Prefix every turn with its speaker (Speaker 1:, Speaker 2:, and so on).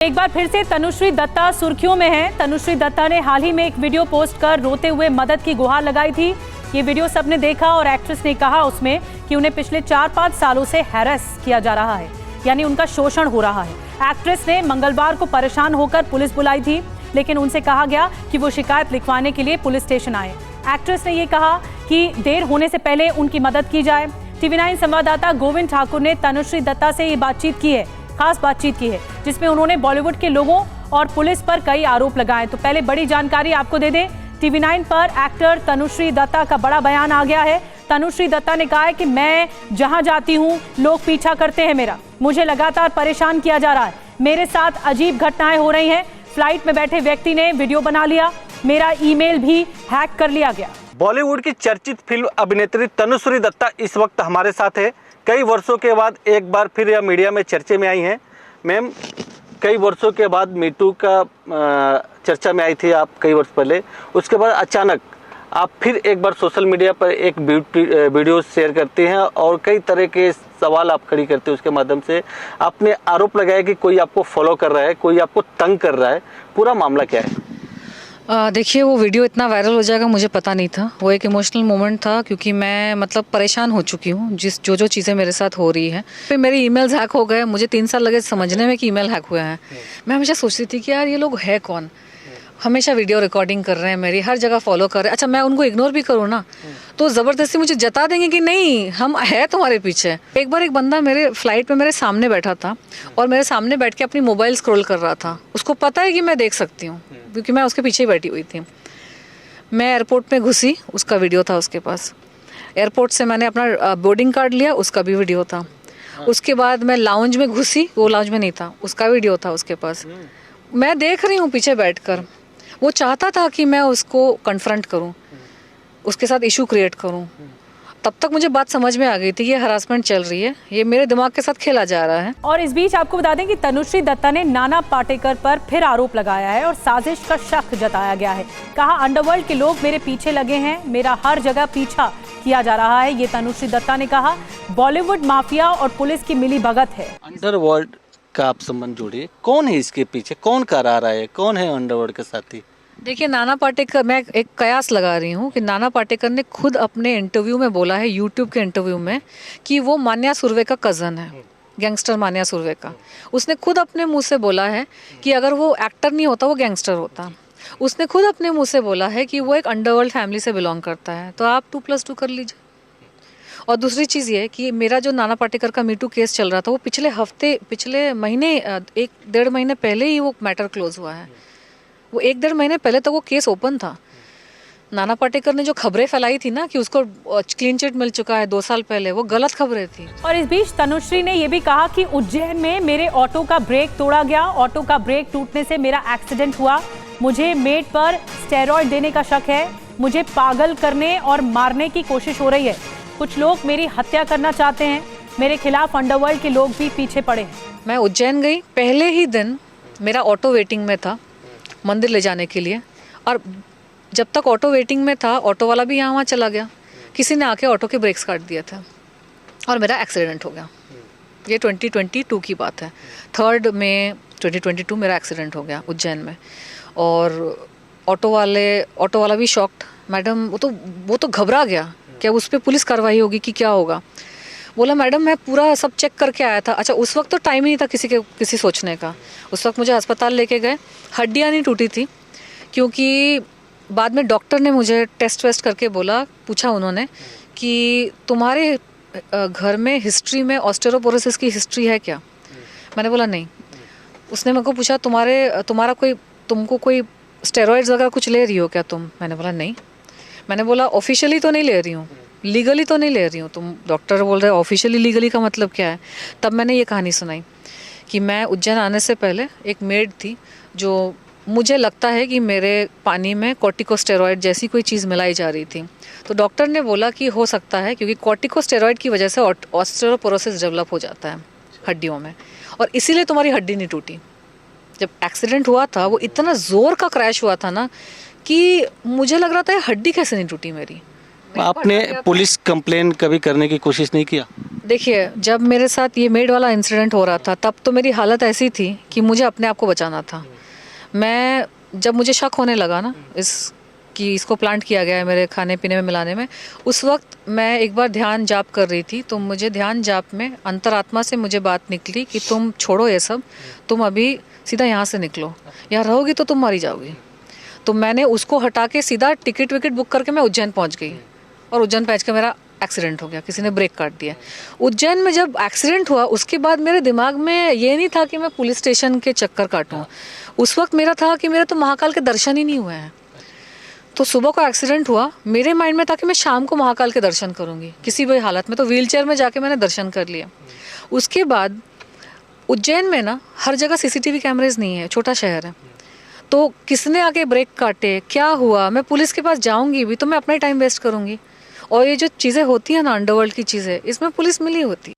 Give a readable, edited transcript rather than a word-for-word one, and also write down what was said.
Speaker 1: एक बार फिर से तनुश्री दत्ता सुर्खियों में है। तनुश्री दत्ता ने हाल ही में एक वीडियो पोस्ट कर रोते हुए मदद की गुहार लगाई थी। ये वीडियो सबने देखा और एक्ट्रेस ने कहा उसमें कि उन्हें पिछले 4-5 सालों से हैरेस किया जा रहा है, यानी उनका शोषण हो रहा है। एक्ट्रेस ने मंगलवार को परेशान होकर पुलिस बुलाई थी, लेकिन उनसे कहा गया कि वो शिकायत लिखवाने के लिए पुलिस स्टेशन आए। एक्ट्रेस ने ये कहा कि देर होने से पहले उनकी मदद की जाए। TV9 संवाददाता गोविंद ठाकुर ने तनुश्री दत्ता से ये बातचीत की है, खास बातचीत की है, जिसमें उन्होंने बॉलीवुड के लोगों और पुलिस पर कई आरोप लगाए। तो पहले बड़ी जानकारी आपको दे दें, TV9 पर एक्टर तनुश्री दत्ता का बड़ा बयान आ गया है। तनुश्री दत्ता ने कहा है कि मैं जहां जाती हूं लोग पीछा करते हैं मेरा, मुझे लगातार परेशान किया जा रहा है, मेरे साथ अजीब घटनाएं हो रही हैं। फ्लाइट में बैठे व्यक्ति ने वीडियो बना लिया, मेरा ईमेल भी हैक कर लिया गया।
Speaker 2: बॉलीवुड की चर्चित फिल्म अभिनेत्री तनुश्री दत्ता इस वक्त हमारे साथ है। कई वर्षों के बाद एक बार फिर यह मीडिया में चर्चे में आई हैं। मैम, कई वर्षों के बाद मीटू का चर्चा में आई थी आप कई वर्ष पहले, उसके बाद अचानक आप फिर एक बार सोशल मीडिया पर एक वीडियो शेयर करते हैं और कई तरह के सवाल आप खड़ी करते हैं। उसके माध्यम से आपने आरोप लगाया कि कोई आपको फॉलो कर रहा है, कोई आपको तंग कर रहा है। पूरा मामला क्या है?
Speaker 3: देखिए, वो वीडियो इतना वायरल हो जाएगा मुझे पता नहीं था। वो एक इमोशनल मोमेंट था, क्योंकि मैं परेशान हो चुकी हूँ जो चीज़ें मेरे साथ हो रही है। फिर मेरे ईमेल्स हैक हो गए, मुझे 3 साल लगे समझने में कि ईमेल हैक हुए हैं। मैं हमेशा सोचती थी कि यार ये लोग है कौन, हमेशा वीडियो रिकॉर्डिंग कर रहे हैं मेरी, हर जगह फॉलो कर रहे हैं। अच्छा, मैं उनको इग्नोर भी करूँ ना तो ज़बरदस्ती मुझे जता देंगे कि नहीं हम है तुम्हारे पीछे। एक बार एक बंदा मेरे फ्लाइट में मेरे सामने बैठा था और मेरे सामने बैठ के अपनी मोबाइल स्क्रॉल कर रहा था। उसको पता है कि मैं देख सकती हूँ, क्योंकि मैं उसके पीछे ही बैठी हुई थी। मैं एयरपोर्ट में घुसी, उसका वीडियो था उसके पास। एयरपोर्ट से मैंने अपना बोर्डिंग कार्ड लिया, उसका भी वीडियो था। उसके बाद मैं लाउंज में घुसी, वो लाउंज में नहीं था, उसका वीडियो था उसके पास। मैं देख रही हूँ पीछे बैठकर, वो चाहता था कि मैं उसको कन्फ्रंट करूं, उसके साथ इशू क्रिएट करूं। तब तक मुझे बात समझ में आ गई थी ये हरासमेंट चल रही है, ये मेरे दिमाग के साथ खेला जा रहा है।
Speaker 1: और इस बीच आपको बता दें कि तनुश्री दत्ता ने नाना पाटेकर पर फिर आरोप लगाया है और साजिश का शक जताया गया है। कहा अंडरवर्ल्ड के लोग मेरे पीछे लगे हैं, मेरा हर जगह पीछा किया जा रहा है। ये तनुश्री दत्ता ने कहा। बॉलीवुड माफिया और पुलिस की मिली भगत है।
Speaker 2: अंडरवर्ल्ड का आप संबंध जोड़िए, कौन है इसके पीछे, कौन करा रहा है, कौन है अंडरवर्ल्ड के साथी?
Speaker 3: देखिए, नाना पाटेकर, मैं एक कयास लगा रही हूँ कि नाना पाटेकर ने खुद अपने इंटरव्यू में बोला है, यूट्यूब के इंटरव्यू में, कि वो मान्या सुर्वे का कज़न है, गैंगस्टर मान्या सुर्वे का। उसने खुद अपने मुंह से बोला है कि अगर वो एक्टर नहीं होता वो गैंगस्टर होता। उसने खुद अपने मुंह से बोला है कि वो एक अंडरवर्ल्ड फैमिली से बिलोंग करता है। तो आप 2+2 कर लीजिए। और दूसरी चीज़ ये कि मेरा जो नाना पाटेकर का मीटू केस चल रहा था, वो पिछले महीने 1-1.5 महीने पहले ही वो मैटर क्लोज हुआ है। वो 1-1.5 महीने पहले तक वो केस ओपन था। नाना पाटेकर ने जो खबरें फैलाई थी ना कि उसको क्लीन चिट मिल चुका है 2 साल पहले, वो गलत खबरें थी।
Speaker 1: और इस बीच तनुश्री ने यह भी कहा कि उज्जैन में मेरे ऑटो का ब्रेक तोड़ा गया, ऑटो का ब्रेक टूटने से मेरा एक्सीडेंट हुआ, मुझे मेड पर स्टेरॉइड देने का शक है, मुझे पागल करने और मारने की कोशिश हो रही है, कुछ लोग मेरी हत्या करना चाहते हैं, मेरे खिलाफ अंडरवर्ल्ड के लोग भी पीछे पड़े हैं।
Speaker 3: मैं उज्जैन गई, पहले ही दिन मेरा ऑटो वेटिंग में था मंदिर ले जाने के लिए, और जब तक ऑटो वेटिंग में था ऑटो वाला भी यहाँ वहाँ चला गया, किसी ने आके ऑटो के ब्रेक्स काट दिए थे और मेरा एक्सीडेंट हो गया। ये 2022 की बात है। 3 मई 2022 मेरा एक्सीडेंट हो गया उज्जैन में। और ऑटो वाला भी शॉक्ड। मैडम, वो तो घबरा गया, क्या उस पर पुलिस कार्रवाई होगी कि क्या होगा। बोला मैडम मैं पूरा सब चेक करके आया था। अच्छा, उस वक्त तो टाइम ही नहीं था किसी सोचने का। उस वक्त मुझे अस्पताल लेके गए, हड्डियाँ नहीं टूटी थी, क्योंकि बाद में डॉक्टर ने मुझे टेस्ट वेस्ट करके पूछा उन्होंने कि तुम्हारे घर में हिस्ट्री में ऑस्टियोपोरोसिस की हिस्ट्री है क्या? मैंने बोला नहीं। उसने मेरे को पूछा तुमको कोई स्टेरॉइड्स वगैरह कुछ ले रही हो क्या तुम? मैंने बोला नहीं। मैंने बोला ऑफिशियली तो नहीं ले रही हूँ, लीगली तो नहीं ले रही हूँ। तुम डॉक्टर बोल रहे हो ऑफिशियली लीगली का मतलब क्या है? तब मैंने ये कहानी सुनाई कि मैं उज्जैन आने से पहले एक मेड थी, जो मुझे लगता है कि मेरे पानी में कॉर्टिकोस्टेरॉइड जैसी कोई चीज़ मिलाई जा रही थी। तो डॉक्टर ने बोला कि हो सकता है, क्योंकि कॉर्टिकोस्टेरॉइड की वजह से ऑस्टियोपोरोसिस डेवलप हो जाता है हड्डियों में, और इसीलिए तुम्हारी हड्डी नहीं टूटी। जब एक्सीडेंट हुआ था वो इतना ज़ोर का क्रैश हुआ था ना कि मुझे लग रहा था हड्डी कैसे नहीं टूटी मेरी।
Speaker 2: आपने पुलिस कंप्लेन कभी करने की कोशिश नहीं किया?
Speaker 3: देखिए, जब मेरे साथ ये मेड वाला इंसिडेंट हो रहा था तब तो मेरी हालत ऐसी थी कि मुझे अपने आप को बचाना था। मैं जब मुझे शक होने लगा ना कि इसको प्लांट किया गया है मेरे खाने पीने में मिलाने में, उस वक्त मैं एक बार ध्यान जाप कर रही थी। तो मुझे ध्यान जाप में अंतरात्मा से मुझे बात निकली कि तुम छोड़ो ये सब, तुम अभी सीधा यहाँ से निकलो, यहाँ रहोगी तो तुम मारी जाओगी। तो मैंने उसको हटा के सीधा टिकट विकेट बुक करके मैं उज्जैन पहुँच गई और उज्जैन पहुँच के मेरा एक्सीडेंट हो गया, किसी ने ब्रेक काट दिया। उज्जैन में जब एक्सीडेंट हुआ उसके बाद मेरे दिमाग में ये नहीं था कि मैं पुलिस स्टेशन के चक्कर काटूं। उस वक्त मेरा था कि मेरे तो महाकाल के दर्शन ही नहीं हुए हैं। तो सुबह को एक्सीडेंट हुआ, मेरे माइंड में था कि मैं शाम को महाकाल के दर्शन करूंगी किसी भी हालत में। तो व्हीलचेयर में जाके मैंने दर्शन कर लिया। उसके बाद उज्जैन में ना हर जगह सीसीटीवी कैमरेज नहीं है, छोटा शहर है, तो किसने आके ब्रेक काटे, क्या हुआ, मैं पुलिस के पास जाऊंगी भी तो मैं अपना ही टाइम वेस्ट करूंगी। और ये जो चीज़ें होती हैं ना अंडरवर्ल्ड की चीज़ें, इसमें पुलिस मिली होती है।